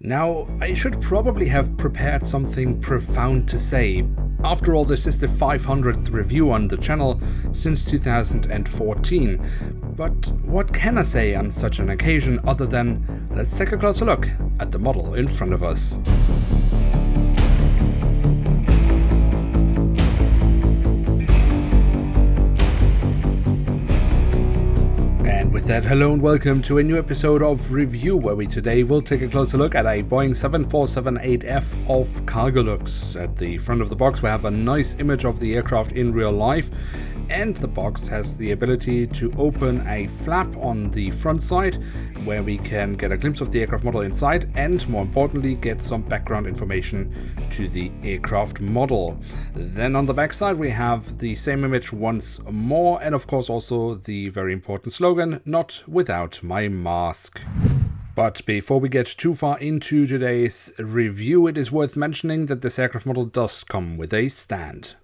Now, I should probably have prepared something profound to say. After all, this is the 500th review on the channel since 2014. But what can I say on such an occasion other than let's take a closer look at the model in front of us. With that, hello and welcome to a new episode of Review, where we today will take a closer look at a Boeing 747-8F of Cargolux. At the front of the box we have a nice image of the aircraft in real life, and the box has the ability to open a flap on the front side where we can get a glimpse of the aircraft model inside and, more importantly, get some background information to the aircraft model. Then on the back side we have the same image once more, and of course also the very important slogan, "Not without my mask." But before we get too far into today's review, it is worth mentioning that this aircraft model does come with a stand.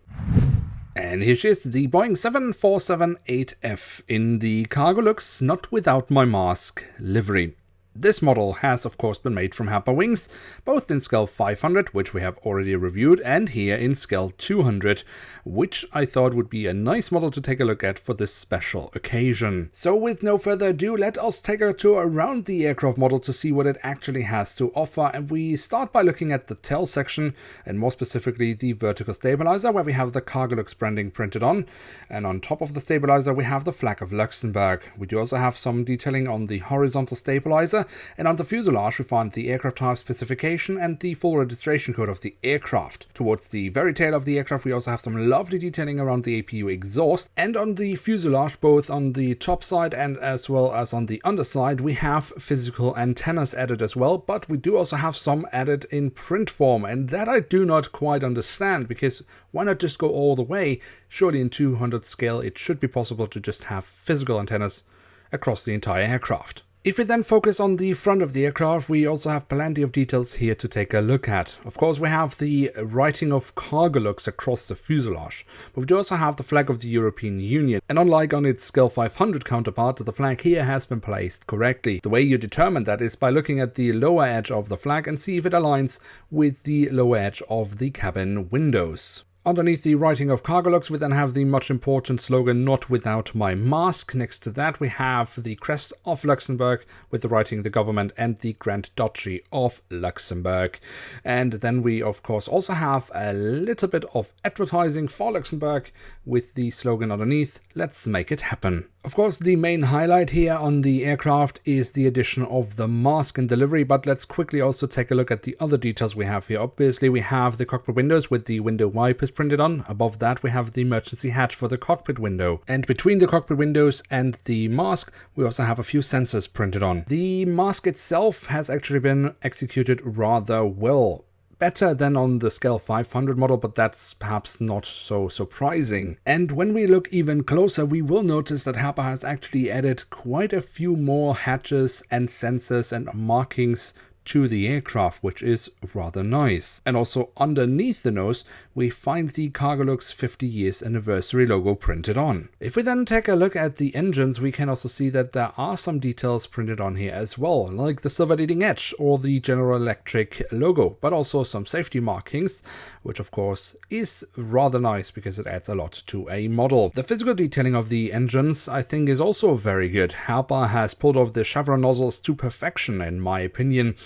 And here she is, the Boeing 747-8F in the Cargolux Not Without My Mask livery. This model has of course been made from Herpa Wings, both in scale 500, which we have already reviewed, and here in scale 200, which I thought would be a nice model to take a look at for this special occasion. So with no further ado, let us take a tour around the aircraft model to see what it actually has to offer, and we start by looking at the tail section, and more specifically the vertical stabilizer, where we have the Cargolux branding printed on, and on top of the stabilizer we have the flag of Luxembourg. We do also have some detailing on the horizontal stabilizer, and on the fuselage we find the aircraft type specification and the full registration code of the aircraft. Towards the very tail of the aircraft we also have some lovely detailing around the APU exhaust, and on the fuselage, both on the top side and as well as on the underside, we have physical antennas added as well, but we do also have some added in print form, and that I do not quite understand, because why not just go all the way? Surely in 200 scale it should be possible to just have physical antennas across the entire aircraft. If we then focus on the front of the aircraft, we also have plenty of details here to take a look at. Of course, we have the writing of Cargolux across the fuselage, but we do also have the flag of the European Union, and unlike on its scale 500 counterpart, the flag here has been placed correctly. The way you determine that is by looking at the lower edge of the flag and see if it aligns with the lower edge of the cabin windows. Underneath the writing of Cargolux, we then have the much important slogan, "Not without my mask." Next to that, we have the crest of Luxembourg with the writing "the government" and the Grand Duchy of Luxembourg. And then we, of course, also have a little bit of advertising for Luxembourg with the slogan underneath, "Let's make it happen." Of course, the main highlight here on the aircraft is the addition of the mask in delivery, but let's quickly also take a look at the other details we have here. Obviously, we have the cockpit windows with the window wipers printed on. Above that, we have the emergency hatch for the cockpit window. And between the cockpit windows and the mask, we also have a few sensors printed on. The mask itself has actually been executed rather well. Better than on the scale 500 model, but that's perhaps not so surprising. And when we look even closer, we will notice that Herpa has actually added quite a few more hatches and sensors and markings to the aircraft, which is rather nice. And also underneath the nose we find the Cargolux 50 years anniversary logo printed on. If we then take a look at the engines, we can also see that there are some details printed on here as well, like the silver leading edge or the General Electric logo, but also some safety markings, which of course is rather nice because it adds a lot to a model. The physical detailing of the engines I think is also very good. Herpa has pulled off the chevron nozzles to perfection in my opinion.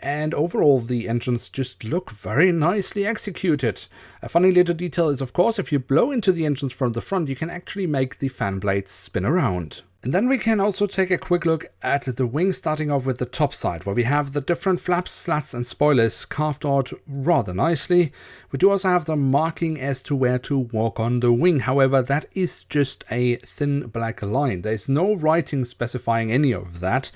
And overall the engines just look very nicely executed. A funny little detail is of course if you blow into the engines from the front you can actually make the fan blades spin around. And then we can also take a quick look at the wing, starting off with the top side, where we have the different flaps, slats and spoilers carved out rather nicely. We do also have the marking as to where to walk on the wing. However, that is just a thin black line. There's no writing specifying any of that,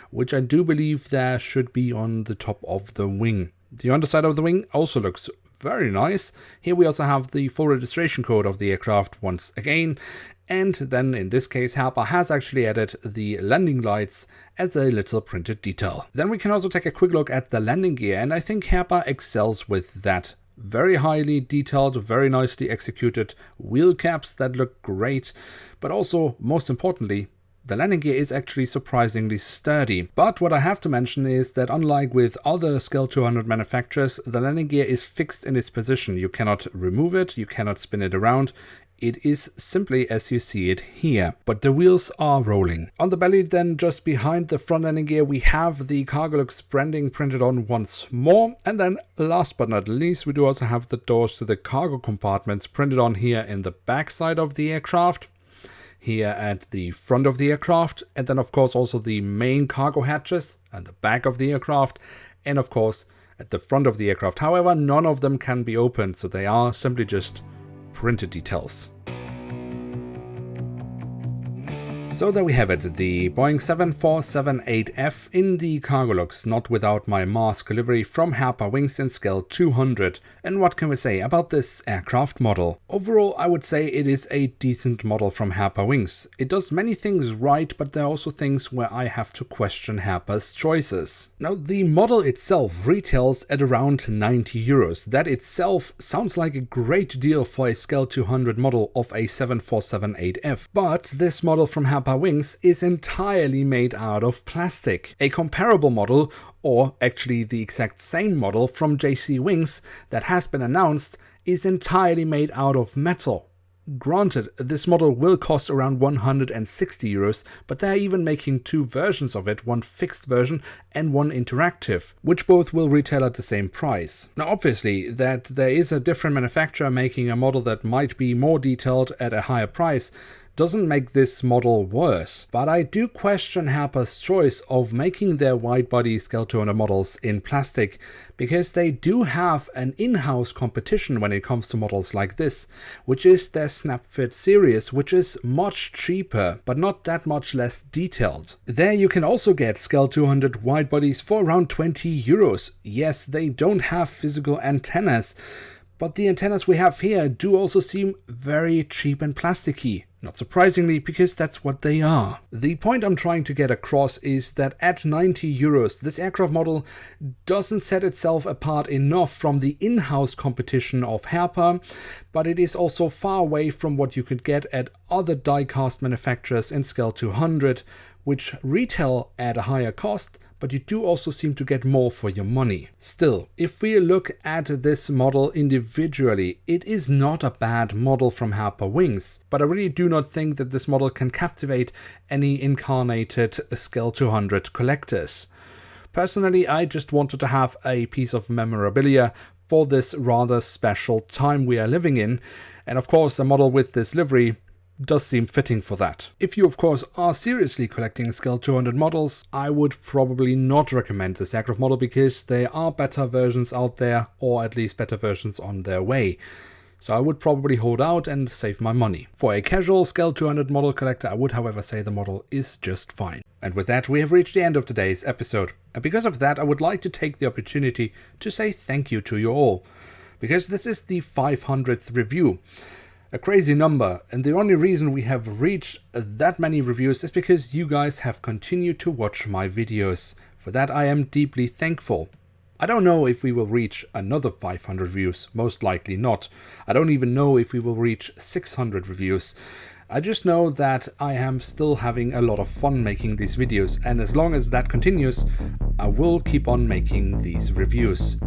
which I do believe there should be on the top of the wing. The underside of the wing also looks very nice. Here we also have the full registration code of the aircraft once again. And then in this case, Herpa has actually added the landing lights as a little printed detail. Then we can also take a quick look at the landing gear, and I think Herpa excels with that. Very highly detailed, very nicely executed wheel caps that look great, but also, most importantly, The landing gear is actually surprisingly sturdy. But what I have to mention is that unlike with other Scale 200 manufacturers, the landing gear is fixed in its position. You cannot remove it, you cannot spin it around. It is simply as you see it here, but the wheels are rolling. On the belly then, just behind the front landing gear, we have the Cargolux branding printed on once more. And then last but not least, we do also have the doors to the cargo compartments printed on here in the back side of the aircraft, here at the front of the aircraft, and then of course also the main cargo hatches at the back of the aircraft, and of course at the front of the aircraft. However, none of them can be opened, so they are simply just printed details. So there we have it, the Boeing 7478F in the Cargolux, not without my mask livery from Herpa Wings in Scale 200. And what can we say about this aircraft model? Overall, I would say it is a decent model from Herpa Wings. It does many things right, but there are also things where I have to question Herpa's choices. Now, the model itself retails at around 90 euros. That itself sounds like a great deal for a Scale 200 model of a 7478F. But this model from Herpa Wings is entirely made out of plastic. A comparable model, or actually the exact same model from JC Wings that has been announced, is entirely made out of metal. Granted, this model will cost around 160 euros, but they're even making two versions of it, one fixed version and one interactive, which both will retail at the same price. Now obviously, that there is a different manufacturer making a model that might be more detailed at a higher price doesn't make this model worse, but I do question Herpa's choice of making their wide-body Scale 200 models in plastic, because they do have an in-house competition when it comes to models like this, which is their SnapFit series, which is much cheaper, but not that much less detailed. There you can also get Scale 200 wide-bodies for around 20 euros. Yes, they don't have physical antennas, but the antennas we have here do also seem very cheap and plasticky. Not surprisingly, because that's what they are. The point I'm trying to get across is that at 90 euros, this aircraft model doesn't set itself apart enough from the in-house competition of Herpa, but it is also far away from what you could get at other die-cast manufacturers in Scale 200, which retail at a higher cost, but you do also seem to get more for your money. Still, if we look at this model individually, it is not a bad model from Herpa Wings, but I really do not think that this model can captivate any incarnated Scale 200 collectors. Personally, I just wanted to have a piece of memorabilia for this rather special time we are living in, and of course a model with this livery does seem fitting for that. If you of course are seriously collecting Scale 200 models, I would probably not recommend this aircraft model, because there are better versions out there, or at least better versions on their way. So I would probably hold out and save my money. For a casual Scale 200 model collector, I would however say the model is just fine. And with that, we have reached the end of today's episode. And because of that, I would like to take the opportunity to say thank you to you all, because this is the 500th review. A crazy number, and the only reason we have reached that many reviews is because you guys have continued to watch my videos. For that I am deeply thankful. I don't know if we will reach another 500 reviews, most likely not. I don't even know if we will reach 600 reviews. I just know that I am still having a lot of fun making these videos, and as long as that continues, I will keep on making these reviews.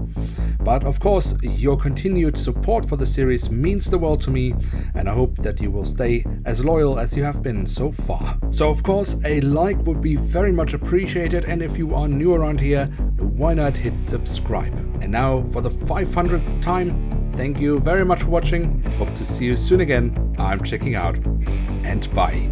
But of course, your continued support for the series means the world to me, and I hope that you will stay as loyal as you have been so far. So of course, a like would be very much appreciated, and if you are new around here, why not hit subscribe? And now, for the 500th time, thank you very much for watching. Hope to see you soon again. I'm checking out, and bye.